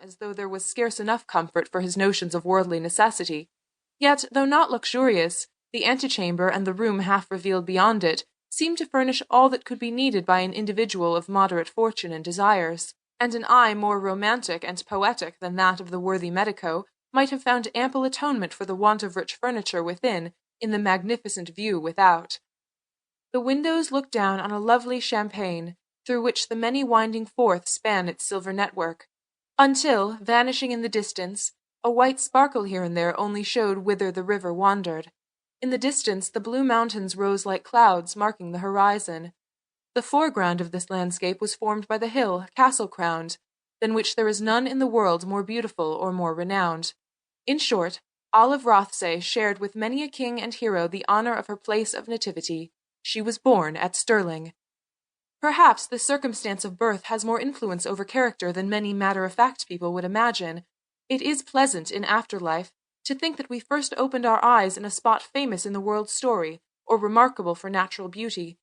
as though there was scarce enough comfort for his notions of worldly necessity. Yet, though not luxurious, the antechamber and the room half revealed beyond it seemed to furnish all that could be needed by an individual of moderate fortune and desires, and an eye more romantic and poetic than that of the worthy medico might have found ample atonement for the want of rich furniture within in the magnificent view without. The windows looked down on a lovely champaign, through which the many winding Forth span its silver network, until, vanishing in the distance, a white sparkle here and there only showed whither the river wandered. In the distance the blue mountains rose like clouds, marking the horizon. The foreground of this landscape was formed by the hill, castle-crowned, than which there is none in the world more beautiful or more renowned. In short, Olive Rothesay shared with many a king and hero the honour of her place of nativity. She was born at Stirling. Perhaps this circumstance of birth has more influence over character than many matter-of-fact people would imagine. It is pleasant, in after-life, to think that we first opened our eyes in a spot famous in the world's story, or remarkable for natural beauty.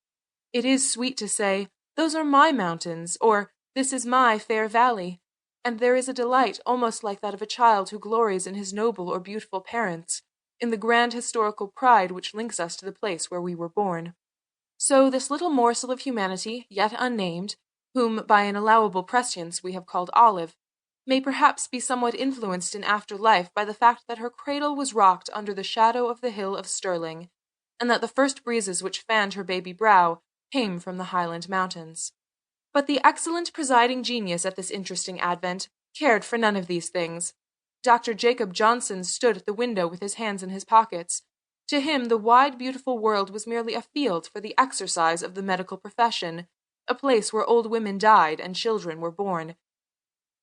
It is sweet to say, "Those are my mountains," or "This is my fair valley," and there is a delight almost like that of a child who glories in his noble or beautiful parents, in the grand historical pride which links us to the place where we were born. So this little morsel of humanity, yet unnamed, whom by an allowable prescience we have called Olive, may perhaps be somewhat influenced in after life by the fact that her cradle was rocked under the shadow of the hill of Stirling, and that the first breezes which fanned her baby brow came from the Highland mountains. But the excellent presiding genius at this interesting advent cared for none of these things. Dr. Jacob Johnson stood at the window with his hands in his pockets. To him the wide, beautiful world was merely a field for the exercise of the medical profession, a place where old women died and children were born.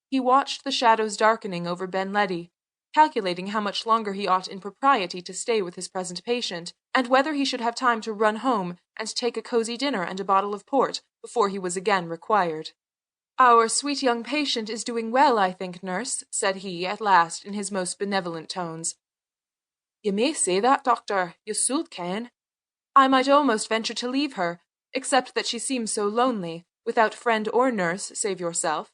He watched the shadows darkening over Ben Ledi, calculating how much longer he ought in propriety to stay with his present patient, and whether he should have time to run home and take a cosy dinner and a bottle of port before he was again required. "Our sweet young patient is doing well, I think, nurse," said he at last in his most benevolent tones. "You may say that, doctor, you should ken. I might almost venture to leave her, except that she seems so lonely, without friend or nurse save yourself."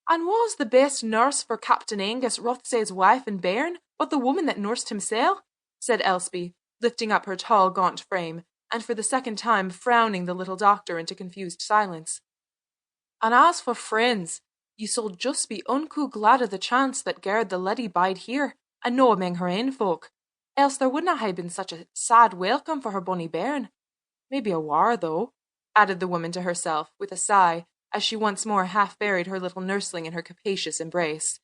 "And was the best nurse for Captain Angus Rothesay's wife and bairn, but the woman that nursed himself?" said Elspie, lifting up her tall gaunt frame, and for the second time frowning the little doctor into confused silence. "And as for friends, ye shall just be unco glad of the chance that garred the leddy bide here, and no amang her ain folk, else there wouldna hae been such a sad welcome for her bonny bairn. Maybe a war, though," added the woman to herself, with a sigh, as she once more half buried her little nursling in her capacious embrace.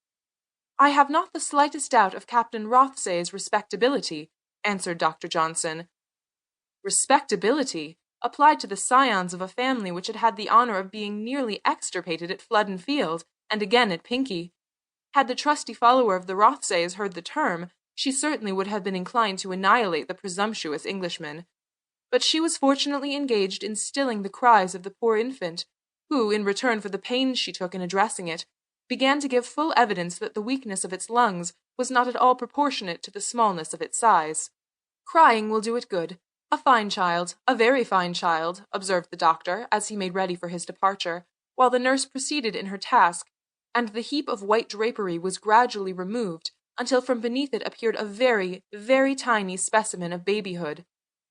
"I have not the slightest doubt of Captain Rothesay's respectability," answered Dr. Johnson. Respectability applied to the scions of a family which had had the honour of being nearly extirpated at Flodden Field, and again at Pinkie. Had the trusty follower of the Rothesays heard the term, she certainly would have been inclined to annihilate the presumptuous Englishman. But she was fortunately engaged in stilling the cries of the poor infant, who, in return for the pains she took in addressing it, began to give full evidence that the weakness of its lungs was not at all proportionate to the smallness of its size. "Crying will do it good. A fine child, a very fine child," observed the doctor, as he made ready for his departure, while the nurse proceeded in her task, and the heap of white drapery was gradually removed, until from beneath it appeared a very, very tiny specimen of babyhood.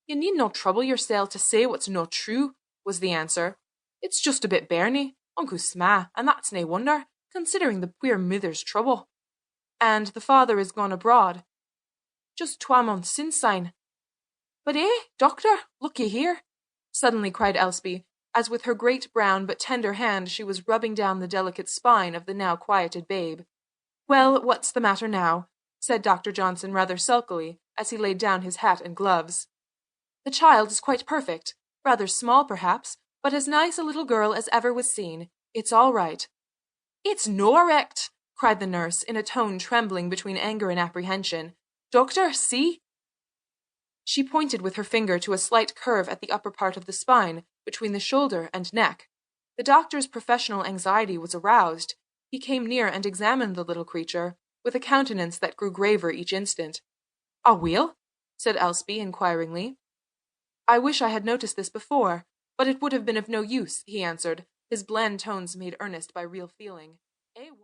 "You need not trouble yoursel to say what's no true," was the answer. "It's just a bit bairny, unco sma, and that's nae wonder, considering the puir mither's trouble." "And the father is gone abroad?" "Just 2 months since syne." "But doctor, look ye here," suddenly cried Elspie, as with her great brown but tender hand she was rubbing down the delicate spine of the now quieted babe. "Well, what's the matter now?" said Dr. Johnson rather sulkily, as he laid down his hat and gloves. "The child is quite perfect, rather small perhaps, but as nice a little girl as ever was seen. It's all right." "It's no recht," cried the nurse, in a tone trembling between anger and apprehension. "Doctor, see!" She pointed with her finger to a slight curve at the upper part of the spine, between the shoulder and neck. The doctor's professional anxiety was aroused. He came near and examined the little creature, with a countenance that grew graver each instant. "A wheel?" said Elspie inquiringly. "I wish I had noticed this before, but it would have been of no use," he answered, his bland tones made earnest by real feeling. "Eh, what?"